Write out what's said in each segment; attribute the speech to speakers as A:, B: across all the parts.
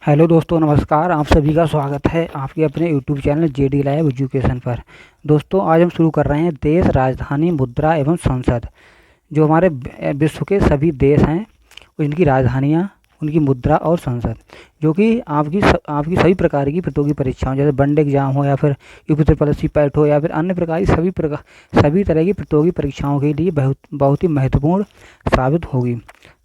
A: Hello दोस्तों, नमस्कार। आप सभी का स्वागत है आपके अपने YouTube channel JD live education पर। दोस्तों, आज हम शुरू कर रहे हैं देश, राजधानी, मुद्रा एवं संसद। जो हमारे विश्व के सभी देश हैं, उनकी राजधानियाँ, उनकी मुद्रा और संसद, जो कि आपकी सभी प्रकार की प्रतियोगी परीक्षाओं, जैसे बंड एग्जाम हो या फिर यूपी ट्रिपल पैट हो या फिर अन्य प्रकार की सभी तरह की प्रतियोगी परीक्षाओं के लिए बहुत बहुत ही महत्वपूर्ण साबित होगी।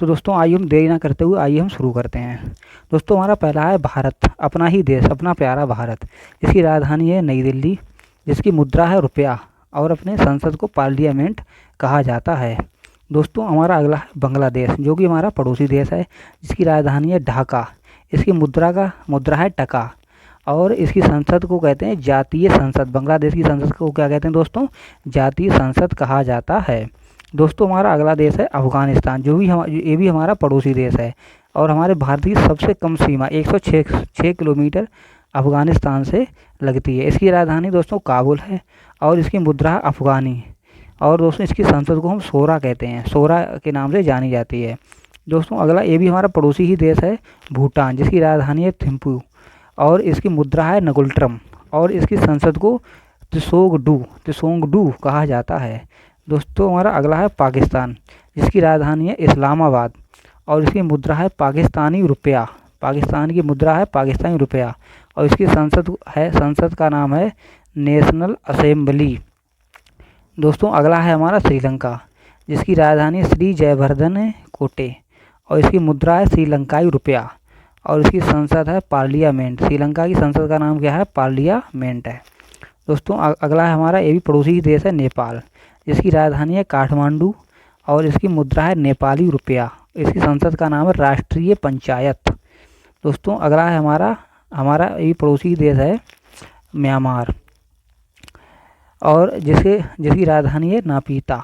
A: तो दोस्तों, आइए हम देरी ना करते हुए आइए हम शुरू करते हैं। दोस्तों, हमारा पहला है भारत, अपना ही देश, अपना प्यारा भारत। इसकी राजधानी है नई दिल्ली, जिसकी मुद्रा है रुपया और अपने संसद को पार्लियामेंट कहा जाता है। दोस्तों, हमारा अगला है बांग्लादेश, जो कि हमारा पड़ोसी देश है, जिसकी राजधानी है ढाका। इसकी मुद्रा है टका और इसकी संसद को कहते हैं जातीय संसद। बांग्लादेश की संसद को क्या कहते हैं दोस्तों? जातीय संसद कहा जाता है। दोस्तों, हमारा अगला देश है अफ़गानिस्तान, ये भी हमारा पड़ोसी देश है और हमारे भारत की सबसे कम सीमा 106 किलोमीटर अफ़गानिस्तान से लगती है। इसकी राजधानी दोस्तों काबुल है और इसकी मुद्रा है अफ़गानी। और दोस्तों, इसकी संसद को हम शोरा कहते हैं, शोरा के नाम से जानी जाती है। दोस्तों, अगला ये भी हमारा पड़ोसी ही देश है भूटान, जिसकी राजधानी है थिम्पू और इसकी मुद्रा है नगुल्ट्रम और इसकी संसद को त्सोंगडू कहा जाता है। दोस्तों, हमारा अगला है पाकिस्तान, जिसकी राजधानी है इस्लामाबाद और इसकी मुद्रा है पाकिस्तानी रुपया। पाकिस्तान की मुद्रा है पाकिस्तानी रुपया और इसकी संसद का नाम है नेशनल असेंबली। दोस्तों, अगला है हमारा श्रीलंका, जिसकी राजधानी श्री जयवर्धन कोटे और इसकी मुद्रा है श्रीलंकाई रुपया और इसकी संसद है पार्लियामेंट। श्रीलंका की संसद का नाम क्या है? पार्लियामेंट है। दोस्तों, अगला है हमारा ये भी पड़ोसी ही देश है नेपाल, जिसकी राजधानी है काठमांडू और इसकी मुद्रा है नेपाली रुपया। इसकी संसद का नाम है राष्ट्रीय पंचायत। दोस्तों, अगला है हमारा ये पड़ोसी देश है म्यांमार और जिसकी राजधानी है नापीता,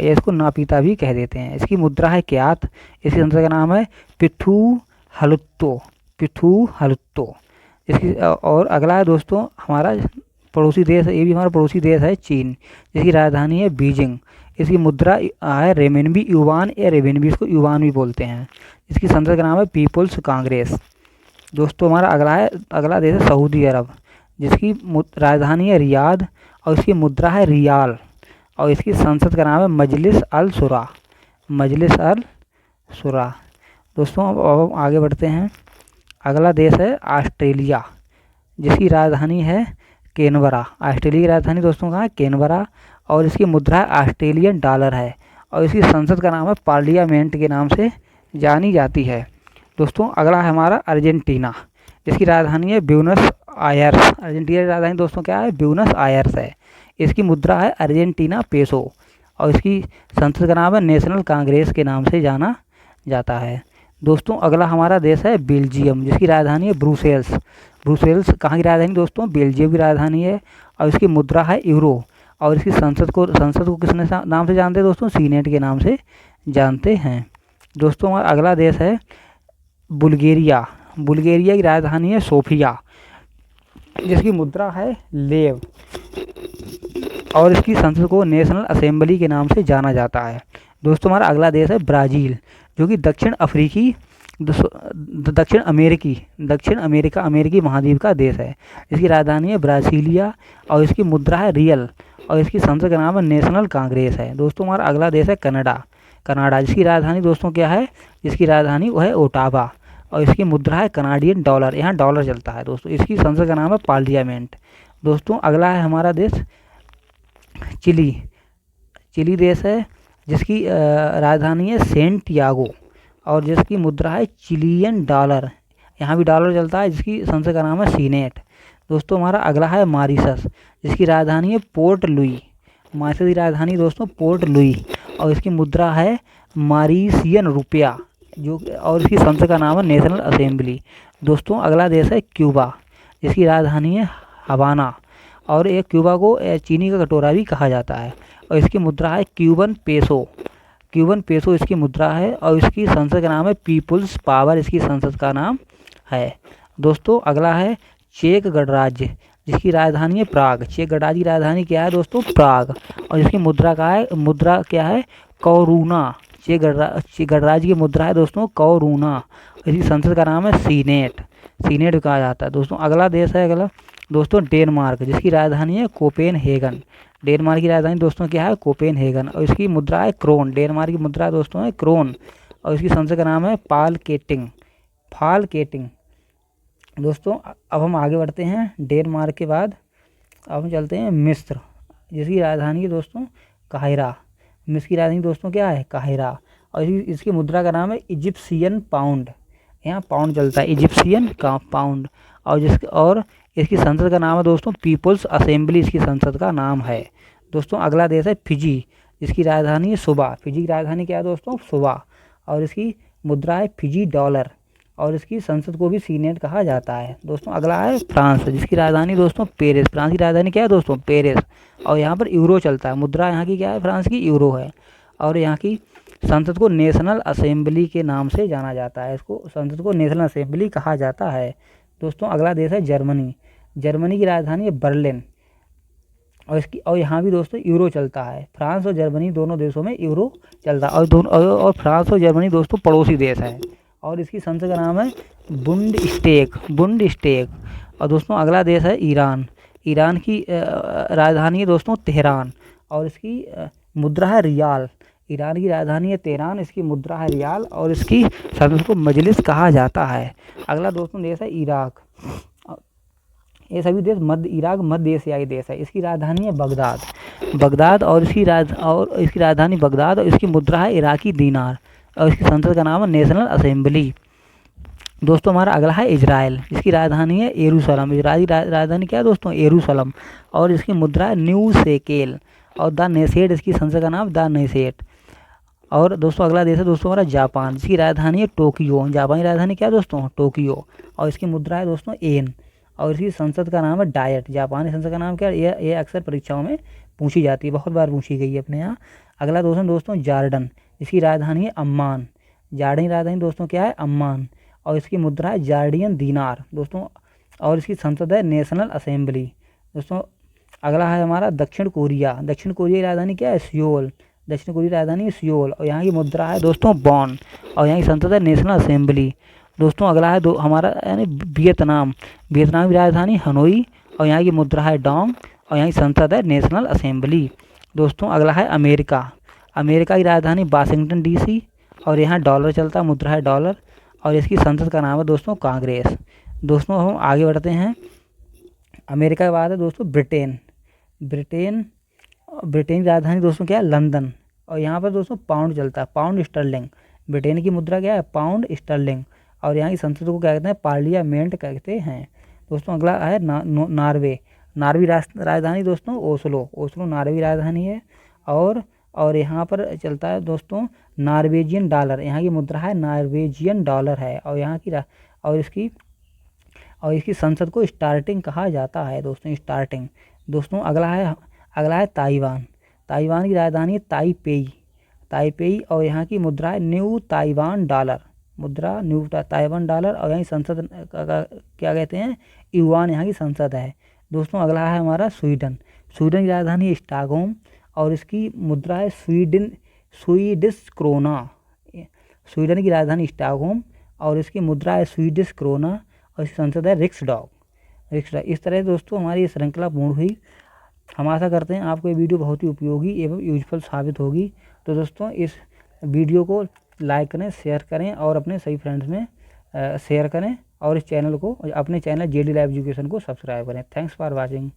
A: इसको नापीता भी कह देते हैं। इसकी मुद्रा है क्यात। इसकी संसद का नाम है पिथू हलुत्तो। इसकी और अगला है दोस्तों हमारा पड़ोसी देश, ये भी हमारा पड़ोसी देश है चीन, जिसकी राजधानी है बीजिंग। इसकी मुद्रा है रेमिनबी युवान या रेमिनबी, इसको युवान भी बोलते हैं। इसकी संसद का नाम है पीपुल्स कांग्रेस। दोस्तों, हमारा अगला देश है सऊदी अरब, जिसकी राजधानी है रियाद और इसकी मुद्रा है रियाल और इसकी संसद का नाम है मजलिस अल शुरा। दोस्तों, अब हम आगे बढ़ते हैं। अगला देश है ऑस्ट्रेलिया, जिसकी राजधानी है कैनबरा। ऑस्ट्रेलिया की राजधानी दोस्तों कहाँ है? कैनबरा और इसकी मुद्रा ऑस्ट्रेलियन डॉलर है और इसकी संसद का नाम है पार्लियामेंट के नाम से जानी जाती है। दोस्तों, अगला है हमारा अर्जेंटीना, जिसकी राजधानी है ब्यूनस आयर्स। अर्जेंटीना की राजधानी दोस्तों क्या है? ब्यूनस आयर्स है। इसकी मुद्रा है अर्जेंटीना पेसो और इसकी संसद का नाम है नेशनल कांग्रेस के नाम से जाना जाता है। दोस्तों, अगला हमारा देश है बेल्जियम, जिसकी राजधानी है ब्रुसेल्स कहाँ की राजधानी दोस्तों? बेल्जियम की राजधानी है और इसकी मुद्रा है यूरो और इसकी संसद को किसने नाम से जानते हैं दोस्तों? सीनेट के नाम से जानते हैं। दोस्तों, हमारा अगला देश है बुल्गारिया की राजधानी है सोफिया, जिसकी मुद्रा है लेव और इसकी संसद को नेशनल असेंबली के नाम से जाना जाता है। दोस्तों, हमारा अगला देश है ब्राज़ील, जो कि दक्षिण अमेरिकी महाद्वीप का देश है। इसकी राजधानी है ब्रासीलिया और इसकी मुद्रा है रियल और इसकी संसद का नाम है नेशनल कांग्रेस है। दोस्तों, हमारा अगला देश है कनाडा, जिसकी राजधानी दोस्तों क्या है? जिसकी राजधानी वो है ओटावा और इसकी मुद्रा है कनाडियन डॉलर। यहाँ डॉलर चलता है दोस्तों। इसकी संसद का नाम है पार्लियामेंट। दोस्तों, अगला है हमारा देश चिली देश है, जिसकी राजधानी है सेंटियागो और जिसकी मुद्रा है चिलियन डॉलर। यहाँ भी डॉलर चलता है। जिसकी संसद का नाम है सीनेट। दोस्तों, हमारा अगला है मॉरिशस, जिसकी राजधानी है पोर्ट लुई। मॉरिशस की राजधानी दोस्तों पोर्ट लुई और इसकी मुद्रा है मॉरिशियन रुपया और इसकी संसद का नाम है नेशनल असेंबली। दोस्तों, अगला देश है क्यूबा, जिसकी राजधानी है हवाना और एक क्यूबा को चीनी का कटोरा भी कहा जाता है और इसकी मुद्रा है क्यूबन पेसो इसकी मुद्रा है और इसकी संसद का नाम है पीपुल्स पावर। इसकी संसद का नाम है। दोस्तों, अगला है चेक गणराज्य, जिसकी राजधानी है प्राग। चेक गणराज्य की राजधानी क्या है दोस्तों? प्राग और इसकी मुद्रा क्या है? कोरूना। गणराज्य की मुद्रा है दोस्तों कौरूना। इसकी संसद का नाम है सीनेट, सीनेट कहा जाता है दोस्तों। अगला देश है अगला दोस्तों डेनमार्क, जिसकी राजधानी है कोपेनहेगन। डेनमार्क की राजधानी दोस्तों क्या है कोपेनहेगन, और इसकी मुद्रा है क्रोन। डेनमार्क की मुद्रा दोस्तों है क्रोन, और इसकी संसद का नाम है फालकेटिंग दोस्तों। अब हम आगे बढ़ते हैं डेनमार्क के बाद, अब हम चलते हैं मिस्र, जिसकी राजधानी है दोस्तों काहिरा। मिस्र की राजधानी दोस्तों क्या है काहिरा, और इसकी मुद्रा का नाम है इजिप्शियन पाउंड। यहाँ पाउंड चलता है, इजिप्शियन का पाउंड। और इसकी संसद का नाम है दोस्तों पीपल्स असेंबली, इसकी संसद का नाम है दोस्तों। अगला देश है फिजी, जिसकी राजधानी है सुबा। फिजी की राजधानी क्या है दोस्तों सुबा, और इसकी मुद्रा है फिजी डॉलर, और इसकी संसद को भी सीनेट कहा जाता है दोस्तों। अगला है फ्रांस, जिसकी राजधानी दोस्तों पेरिस। फ्रांस की राजधानी क्या है दोस्तों पेरिस, और यहाँ पर यूरो चलता है। मुद्रा यहाँ की क्या है फ्रांस की यूरो है, और यहाँ की संसद को नेशनल असेंबली के नाम से जाना जाता है। इसको संसद को नेशनल असेंबली कहा जाता है दोस्तों। अगला देश है जर्मनी, जर्मनी की राजधानी है बर्लिन, और यहाँ भी दोस्तों यूरो चलता है। फ्रांस और जर्मनी दोनों देशों में यूरो चलता है, और फ्रांस और जर्मनी दोस्तों पड़ोसी देश हैं, और इसकी संसद का नाम है बुंडस्टेग। और दोस्तों अगला देश है ईरान, ईरान की राजधानी है दोस्तों तेहरान, और इसकी मुद्रा है रियाल। ईरान की राजधानी है तेहरान, इसकी मुद्रा है रियाल, और इसकी संसद को मजलिस कहा जाता है। अगला दोस्तों देश है इराक। ये सभी देश इराक मध्य एशियाई देश है। इसकी राजधानी है बगदाद, और इसकी राजधानी बगदाद, और इसकी मुद्रा है इराकी दीनार, और इसकी संसद का नाम है नेशनल असेंबली दोस्तों। हमारा अगला है इजराइल, जिसकी राजधानी है यरूशलेम। इजराइल की राजधानी क्या है दोस्तों यरूशलेम, और इसकी मुद्रा है न्यू शेकेल, और द नेसेट, इसकी संसद का नाम द नेसेट। और दोस्तों अगला देश है दोस्तों हमारा जापान, जिसकी राजधानी है टोक्यो। जापान की राजधानी क्या है दोस्तों टोक्यो, और इसकी मुद्रा है दोस्तों येन, और इसकी संसद का नाम है डायट। जापानी संसद का नाम क्या है, ये अक्सर परीक्षाओं में पूछी जाती है, बहुत बार पूछी गई है अपने यहाँ। अगला दोस्तों जॉर्डन, इसकी राजधानी है अम्मान। जॉर्डन की राजधानी दोस्तों क्या है अम्मान, और इसकी मुद्रा है जॉर्डियन दीनार दोस्तों, और इसकी संसद है नेशनल असेंबली दोस्तों। अगला है हमारा दक्षिण कोरिया, दक्षिण कोरिया की राजधानी क्या है सियोल। दक्षिण कोरिया की राजधानी सियोल, और यहाँ की मुद्रा है दोस्तों बॉन, और यहाँ की संसद है नेशनल असेंबली दोस्तों। अगला है हमारा यानी वियतनाम की राजधानी हनोई, और यहाँ की मुद्रा है डोंग, और यहाँ की संसद है नेशनल असेंबली दोस्तों। अगला है अमेरिका की राजधानी वाशिंगटन डीसी, और यहाँ डॉलर चलता है, मुद्रा है डॉलर, और इसकी संसद का नाम है दोस्तों कांग्रेस दोस्तों। हम आगे बढ़ते हैं, अमेरिका के बाद है दोस्तों ब्रिटेन की राजधानी दोस्तों क्या है लंदन, और यहाँ पर दोस्तों पाउंड चलता है, पाउंड स्टर्लिंग। ब्रिटेन की मुद्रा क्या है पाउंड स्टर्लिंग, और यहाँ की संसद को क्या कहते हैं पार्लियामेंट कहते हैं दोस्तों। अगला है नार्वे राजधानी दोस्तों ओस्लो नार्वे राजधानी है, और यहाँ पर चलता है दोस्तों नॉर्वेजियन डॉलर। यहाँ की मुद्रा है नॉर्वेजियन डॉलर है, और यहाँ की और इसकी संसद को स्टार्टिंग कहा जाता है दोस्तों स्टार्टिंग दोस्तों। अगला है ताइवान की राजधानी है ताइपेई, और यहाँ की मुद्रा है न्यू ताइवान डॉलर, मुद्रा न्यू ताइवान डॉलर, और यहाँ की संसद क्या कहते हैं युआन यहाँ की संसद है दोस्तों। अगला है हमारा स्वीडन की राजधानी स्टॉकहोम, और इसकी मुद्रा है स्वीडिश क्रोना। स्वीडन की राजधानी स्टॉकहोम, और इसकी मुद्रा है स्वीडिश क्रोना, और इसकी संसद है रिक्सडॉग। इस तरह दोस्तों हमारी ये श्रृंखला पूर्ण हुई। हम आशा करते हैं आपको ये वीडियो बहुत ही उपयोगी एवं यूजफुल साबित होगी। तो दोस्तों इस वीडियो को लाइक करें, शेयर करें, और अपने सही फ्रेंड्स में शेयर करें, और इस चैनल को अपने चैनल JD लाइव एजुकेशन को सब्सक्राइब करें। Thanks for watching.